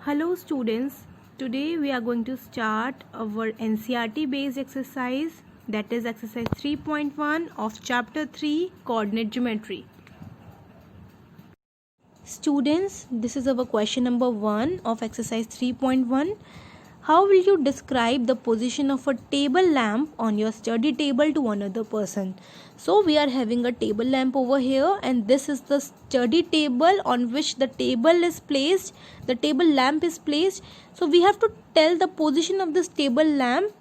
Hello students, today we are going to start our NCERT based exercise, that is exercise 3.1 of chapter 3 coordinate geometry. Students, this is our question number 1 of exercise 3.1. How will you describe the position of a table lamp on your study table to another person? So we are having a table lamp over here, and this is the study table on which the table is placed, the table lamp is placed. So we have to tell the position of this table lamp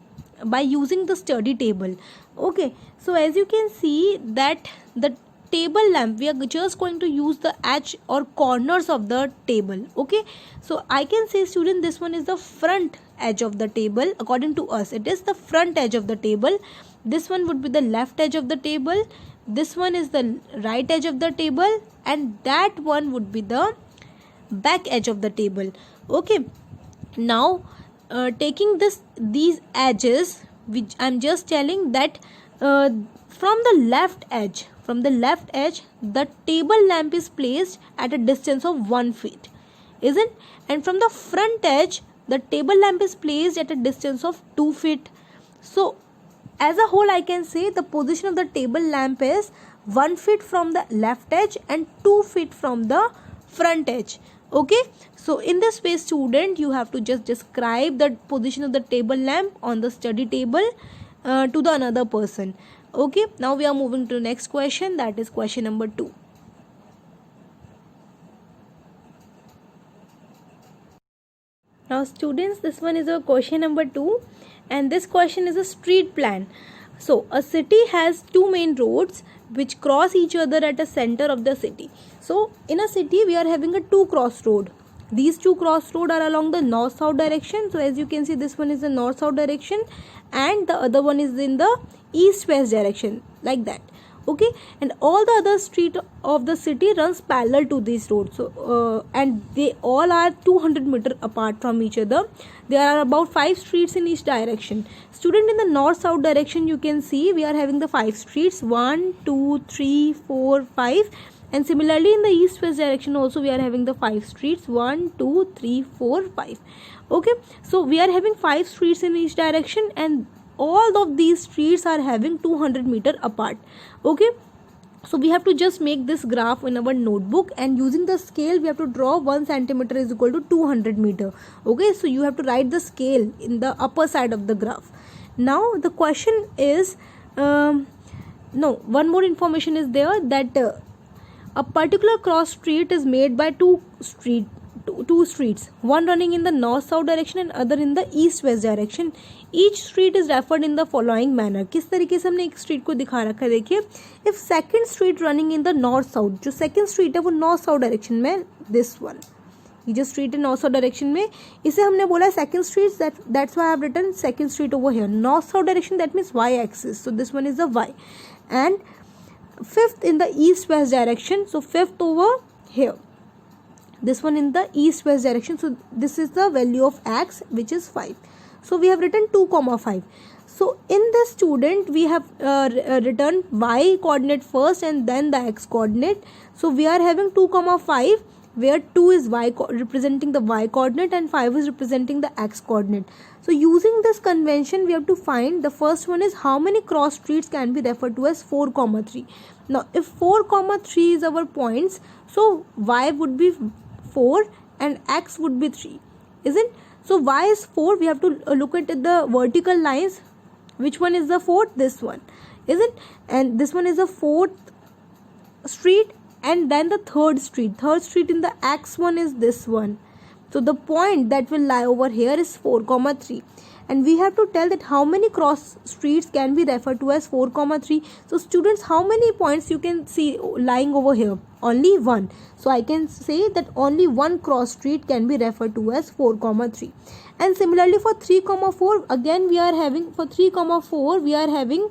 by using the study table. Okay, so as you can see that the table lamp, we are just going to use the edge or corners of the table. Okay, so I can say student, this one is the front edge of the table. According to us, it is the front edge of the table. This one would be the left edge of the table, this one is the right edge of the table, and that one would be the back edge of the table. Okay, now taking these edges, which I'm just telling that from the left edge, the table lamp is placed at a distance of 1 feet, isn't? And from the front edge, the table lamp is placed at a distance of 2 feet. So as a whole, I can say the position of the table lamp is 1 feet from the left edge and 2 feet from the front edge. Okay, so in this way student, you have to just describe the position of the table lamp on the study table to the another person. Okay, now we are moving to the next question, that is question number 2. Now students, this one is a question number 2, and this question is a street plan. So a city has two main roads which cross each other at the center of the city. So in a city we are having a two crossroad. These two crossroad are along the north-south direction. So as you can see, this one is the north-south direction and the other one is in the east-west direction, like that. Okay, and all the other street of the city runs parallel to these roads. So and they all are 200 meter apart from each other. There are about 5 streets in each direction. Student, in the north-south direction, you can see we are having the 5 streets, 1, 2, 3, 4, 5. And similarly in the east-west direction also we are having the 5 streets, 1, 2, 3, 4, 5. Okay, so we are having 5 streets in each direction, and all of these streets are having 200 meter apart. Okay, so we have to just make this graph in our notebook, and using the scale we have to draw 1 centimeter is equal to 200 meter. Okay, so you have to write the scale in the upper side of the graph. Now the question is one more information is there, that a particular cross street is made by two streets, one running in the north-south direction and other in the east-west direction. Each street is referred in the following manner. किस तरीके से हमने एक street को दिखा रखा है, देखिए. If second street running in the north-south, जो second street है वो north-south direction में, this one, ये जो street है north-south direction में, इसे हमने बोला है second street. That's why I have written second street over here. North-south direction, that means y-axis. So this one is the y. And fifth in the east-west direction, so fifth over here, this one in the east-west direction. So this is the value of x, which is 5. So we have written 2, 5. So in this student, we have written y coordinate first and then the x coordinate. So we are having 2, 5, where 2 is y representing the y coordinate and 5 is representing the x coordinate. So using this convention, we have to find, the first one is how many cross streets can be referred to as 4, 3. Now if 4, 3 is our points, so y would be 4 and x would be 3, isn't? So y is 4, we have to look at the vertical lines. Which one is the fourth? This one, isn't? And this one is the fourth street, and then the third street in the x one is this one. So the point that will lie over here is 4, 3. And we have to tell that how many cross streets can be referred to as 4, 3. So students, how many points you can see lying over here? Only one. So I can say that only one cross street can be referred to as 4, 3. And similarly for 3, 4, again we are having, for 3, 4 we are having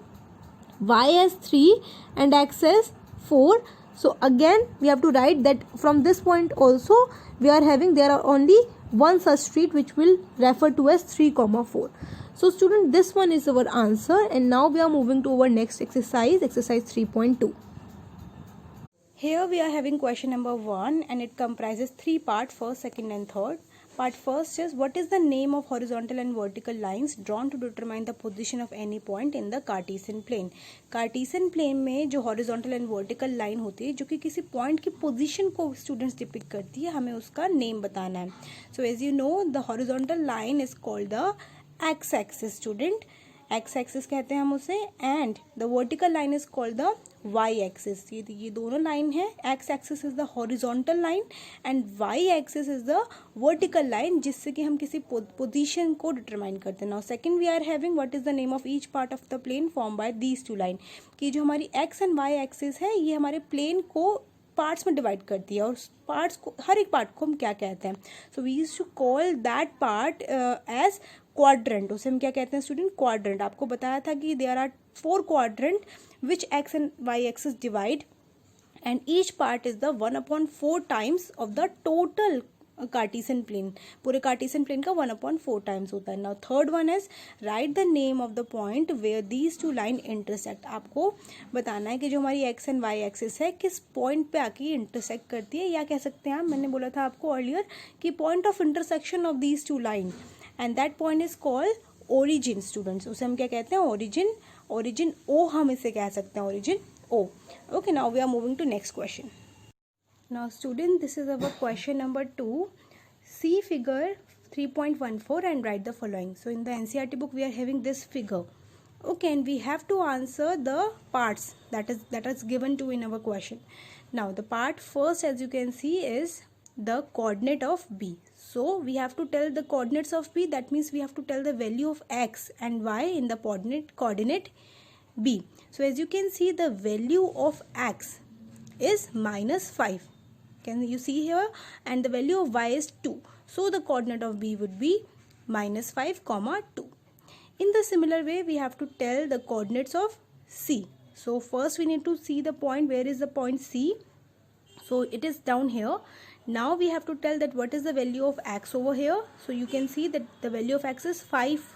y as 3 and x as 4. So again we have to write that from this point also we are having, there are only one such street which will refer to as 3, 4. So student, this one is our answer. And now we are moving to our next exercise, exercise 3.2. Here we are having question number 1 and it comprises 3 parts, first, second and third. Part first is what is the name of horizontal and vertical lines drawn to determine the position of any point in the Cartesian plane. Cartesian plane में जो horizontal and vertical line होती है जो कि किसी point की position को students depict करती है, हमें उसका name बताना है. So as you know, the horizontal line is called the x-axis student. x-axis कहते हैं हम उसे, and the vertical line is called the y-axis. ये दोनों लाइन है. x-axis is the horizontal line and y-axis is the vertical line जिससे कि हम किसी position को determine करते हैं. Now second we are having what is the name of each part of the plane formed by these two line. कि जो हमारी x and y-axis है ये हमारे plane को पार्ट्स में डिवाइड करती है और पार्ट्स को, हर एक पार्ट को हम क्या कहते हैं. So we used to call that part as quadrant. उसे हम क्या कहते हैं स्टूडेंट? क्वाड्रेंट. आपको बताया था कि there are 4 quadrant which x and y axis divide and each part is the 1/4 times of the total Cartesian plane. पूरे कार्टेशियन प्लेन का 1/4 टाइम्स होता है. Now third one is right the name of the point where these two line intersect. आपको बताना है कि जो हमारी एक्स एंड वाई एक्सिस है किस पॉइंट पे आके इंटरसेक्ट करती है, या कह सकते हैं आप, मैंने बोला था आपको अर्लियर कि point of intersection of these two line, and that point is called origin students. उसे हम क्या कहते हैं? ओरिजिन. ओरिजिन ओ हम इसे कह सकते हैं, origin O. Okay, now we are moving to next question. Now student, this is our question number 2. See figure 3.14 and write the following. So in the NCERT book we are having this figure. Okay, and we have to answer the parts that is given to in our question. Now the part first, as you can see, is the coordinate of B. So we have to tell the coordinates of B. That means we have to tell the value of x and y in the coordinate B. So as you can see, the value of x is -5. Can you see here? And the value of y is 2. So the coordinate of B would be -5, 2. In the similar way, we have to tell the coordinates of C. So first we need to see the point. Where is the point C? So it is down here. Now we have to tell that what is the value of x over here. So you can see that the value of x is 5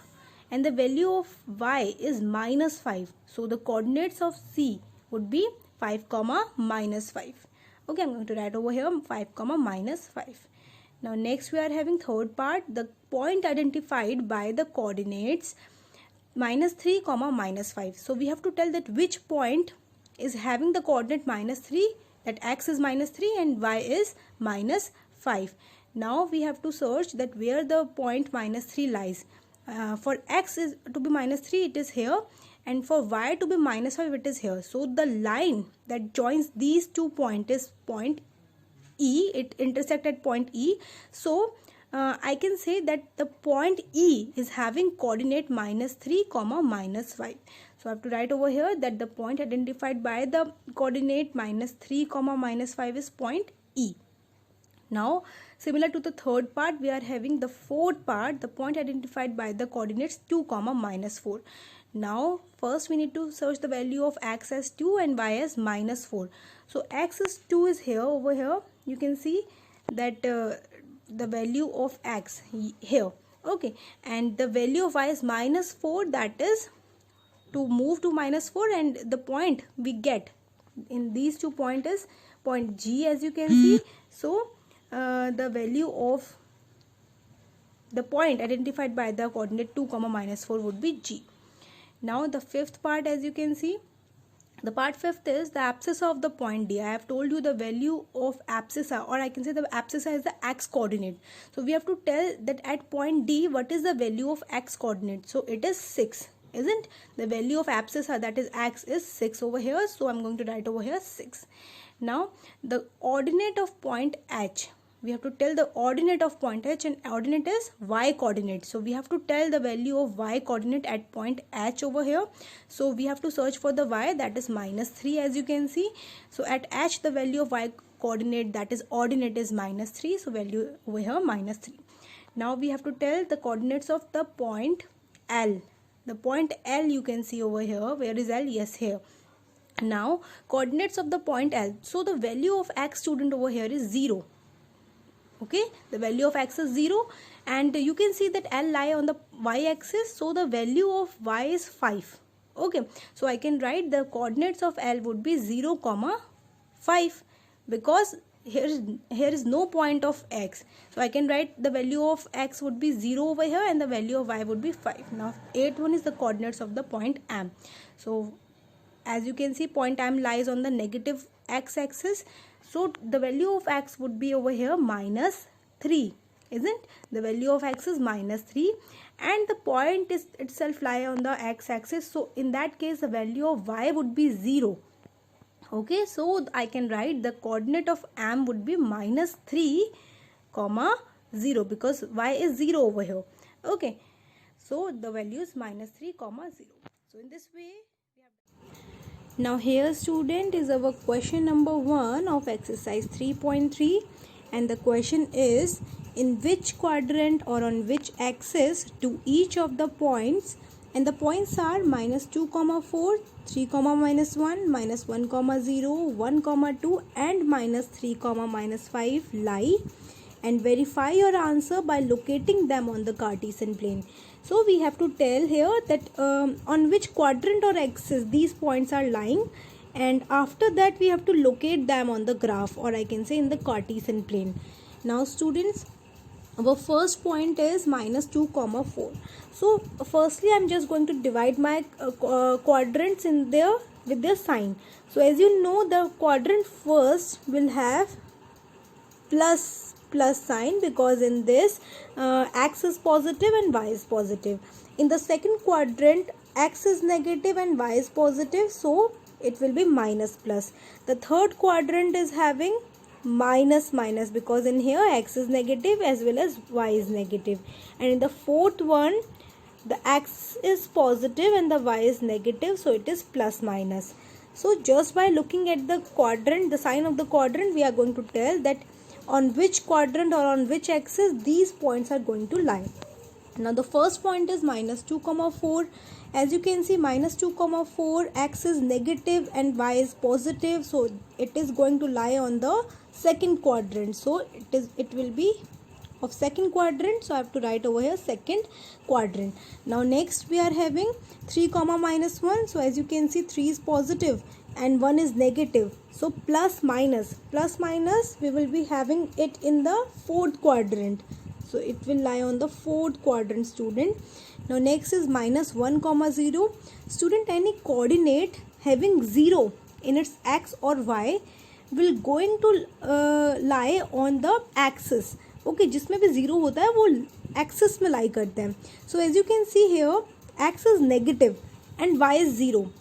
and the value of y is -5. So the coordinates of C would be 5, -5. Okay, I'm going to write over here 5, -5. Now next we are having third part, the point identified by the coordinates -3, -5. So we have to tell that which point is having the coordinate -3, that x is -3 and y is -5. Now we have to search that where the point -3 lies. For x is to be -3, it is here, and for y to be -5, it is here. So the line that joins these 2 points is point E. It intersects at point E. So I can say that the point E is having coordinate -3, -5. So I have to write over here that the point identified by the coordinate -3, -5 is point E. Now similar to the third part, we are having the fourth part, the point identified by the coordinates 2, -4. Now first we need to search the value of x as 2 and y as -4. So x is 2 is here, over here. You can see that the value of x here. Okay, and the value of y is -4. That is to move to -4, and the point we get in these 2 points is point G, as you can see. So the value of the point identified by the coordinate 2, -4 would be G. Now the fifth part, as you can see, the part fifth is the abscissa of the point D. I have told you the value of abscissa, or I can say the abscissa is the x coordinate. So we have to tell that at point D what is the value of x coordinate. So it is 6, isn't the value of abscissa, that is x, is 6 over here. So I'm going to write over here 6. Now the ordinate of point H, we have to tell the ordinate of point H, and ordinate is y coordinate. So we have to tell the value of y coordinate at point H over here. So we have to search for the y, that is -3, as you can see. So at H the value of y coordinate, that is ordinate, is -3. So value over here -3. Now we have to tell the coordinates of the point L. The point L you can see over here. Where is L? Yes, here. Now coordinates of the point L. So the value of x student over here is 0. Okay, the value of x is 0, and you can see that L lie on the y-axis. So the value of y is 5. Okay, so I can write the coordinates of L would be 0, 5. because here is no point of x, so I can write the value of x would be 0 over here and the value of y would be 5. Now 8th one is the coordinates of the point M. So as you can see, point M lies on the negative x-axis, so the value of x would be over here minus 3, isn't the value of x is minus 3, and the point is itself lie on the x-axis, so in that case the value of y would be 0. Okay, so I can write the coordinate of M would be minus 3 comma 0 because y is 0 over here. Okay, so the value is minus 3 comma 0. So in this way we have. Now here student is our question number 1 of exercise 3.3, and the question is, in which quadrant or on which axis do each of the points, and the points are minus 2 comma 4, 3 comma minus 1, minus 1 comma 0, 1 comma 2 and minus 3 comma minus 5 lie, and verify your answer by locating them on the Cartesian plane. So we have to tell here that on which quadrant or axis these points are lying, and after that we have to locate them on the graph, or I can say in the Cartesian plane. Now students, our first point is minus 2 comma 4. So firstly I'm just going to divide my quadrants in there with their sign. So as you know, the quadrant first will have plus sign because in this x is positive and y is positive. In the second quadrant x is negative and y is positive, so it will be minus plus. The third quadrant is having minus because in here x is negative as well as y is negative, and in the fourth one the x is positive and the y is negative, so it is plus minus. So just by looking at the quadrant, the sign of the quadrant, we are going to tell that on which quadrant or on which axis these points are going to lie. Now the first point is minus 2 comma 4. As you can see, minus 2 comma 4, x is negative and y is positive, so it is going to lie on the second quadrant. So it will be of second quadrant, so I have to write over here second quadrant. Now next we are having 3 comma minus 1. So as you can see, 3 is positive and 1 is negative, so plus minus we will be having it in the fourth quadrant, so it will lie on the fourth quadrant student. Now next is minus 1 comma 0. Student, any coordinate having 0 in its x or y will going to lie on the axis. Okay, जिसमें भी 0 होता है वो axis में lie करते हैं. So as you can see here, x is negative and y is 0.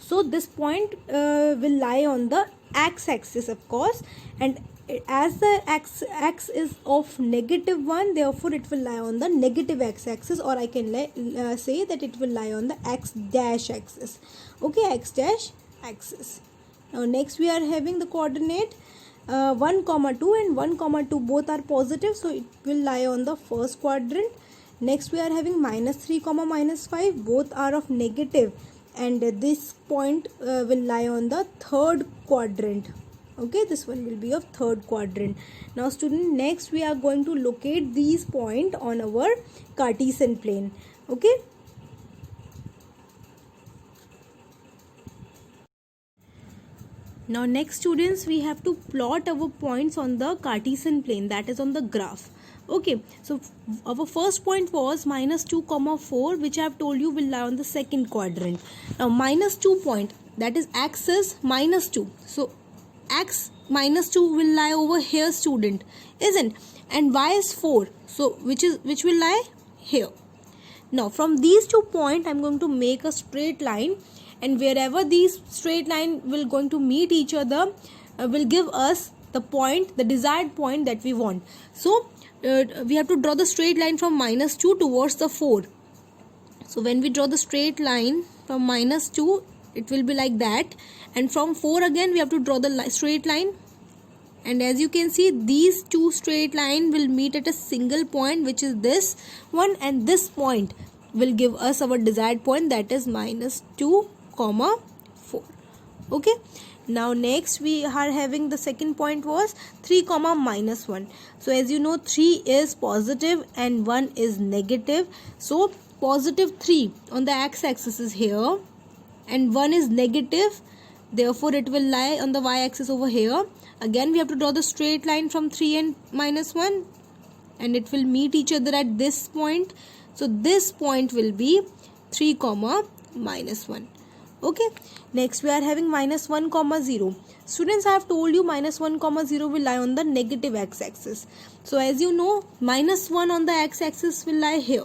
So this point will lie on the x-axis of course, and as the x is of negative 1, therefore it will lie on the negative x-axis, or I can say that it will lie on the x dash axis. Okay, x dash axis. Now next we are having the coordinate 1 comma 2 and 1 comma 2 both are positive, so it will lie on the first quadrant. Next we are having minus 3 comma minus 5, both are of negative, and this point will lie on the third quadrant. Okay, this one will be of third quadrant. Now student, next we are going to locate these points on our Cartesian plane. Okay, now next students, we have to plot our points on the Cartesian plane, that is on the graph. Okay, so our first point was minus 2 comma 4, which I have told you will lie on the second quadrant. Now minus 2 point, that is x is minus 2, so x minus 2 will lie over here student, isn't, and y is 4, so which will lie here. Now from these 2 points I am going to make a straight line, and wherever these straight line will going to meet each other will give us the point, the desired point that we want. So we have to draw the straight line from minus 2 towards the 4. So when we draw the straight line from minus 2, it will be like that, and from 4 again we have to draw the straight line, and as you can see, these 2 straight line will meet at a single point, which is this one, and this point will give us our desired point, that is minus 2 comma 4. Okay, now next we are having the second point was 3 comma minus 1. So as you know, 3 is positive and 1 is negative, so positive 3 on the x-axis is here, and 1 is negative therefore it will lie on the y-axis over here. Again we have to draw the straight line from 3 and minus 1, and it will meet each other at this point. So this point will be 3 comma minus 1. Okay, next we are having minus 1 comma 0. Students, I have told you minus 1 comma 0 will lie on the negative x-axis. So as you know, minus 1 on the x-axis will lie here,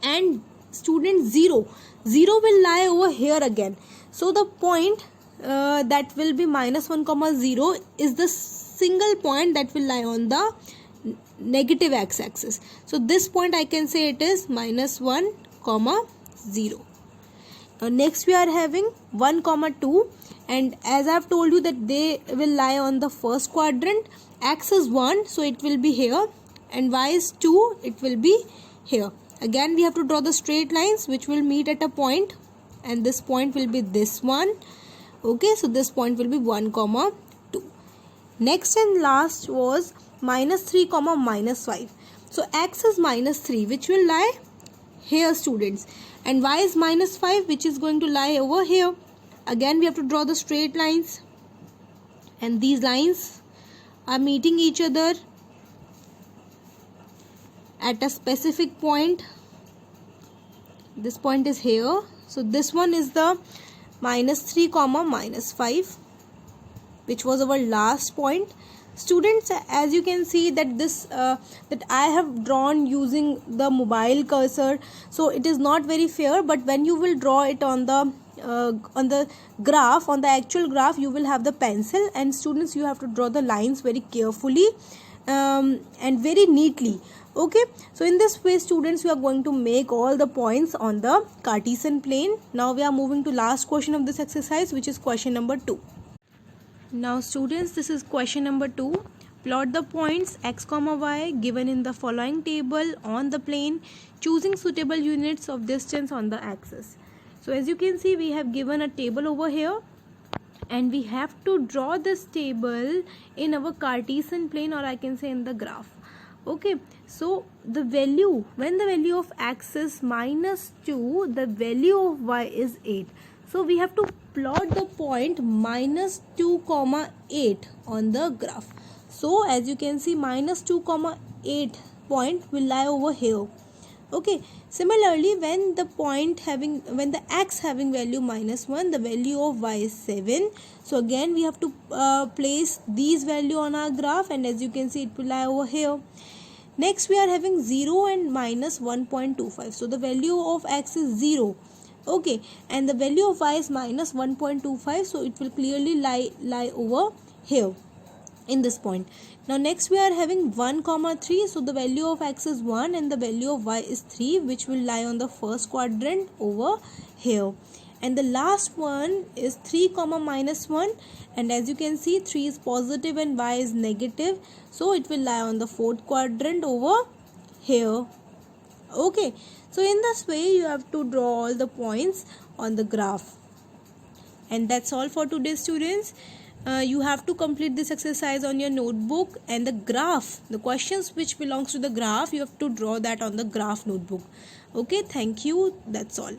and student 0 will lie over here again. So the point that will be minus 1 comma 0 is the single point that will lie on the negative x-axis. So this point I can say it is minus 1 comma 0. Next we are having 1 comma 2, and as I have told you that they will lie on the first quadrant. X is 1, so it will be here, and y is 2, it will be here. Again we have to draw the straight lines which will meet at a point, and this point will be this one. Okay, so this point will be 1 comma 2. Next and last was minus 3 comma minus 5. So x is minus 3, which will lie here, students, and y is minus 5, which is going to lie over here. Again we have to draw the straight lines, and these lines are meeting each other at a specific point. This point is here, so this one is the minus 3 comma minus 5, which was our last point. Students, as you can see that this that I have drawn using the mobile cursor, so it is not very fair, but when you will draw it on the graph, on the actual graph, you will have the pencil, and students, you have to draw the lines very carefully and very neatly. Okay, so in this way, students, we are going to make all the points on the Cartesian plane. Now we are moving to last question of this exercise, which is question number 2. Now students, this is question number 2. Plot the points x comma y given in the following table on the plane, choosing suitable units of distance on the axis. So as you can see, we have given a table over here, and we have to draw this table in our Cartesian plane, or I can say in the graph. Okay, so the value, when the value of x is minus 2, the value of y is 8. So we have to plot the point minus 2 comma 8 on the graph. So as you can see, minus 2 comma 8 point will lie over here. Okay, similarly, when the x having value minus 1, the value of y is 7. So again we have to place these value on our graph, and as you can see, it will lie over here. Next we are having 0 and minus 1.25. So the value of x is 0. Okay, and the value of y is minus 1.25, so it will clearly lie over here in this point. Now next we are having 1 comma 3, so the value of x is 1 and the value of y is 3, which will lie on the first quadrant over here. And the last one is 3 comma minus 1, and as you can see, 3 is positive and y is negative, so it will lie on the fourth quadrant over here. Okay, so in this way you have to draw all the points on the graph. And that's all for today, students. You have to complete this exercise on your notebook, and the graph, the questions which belongs to the graph, you have to draw that on the graph notebook. Okay, thank you. That's all.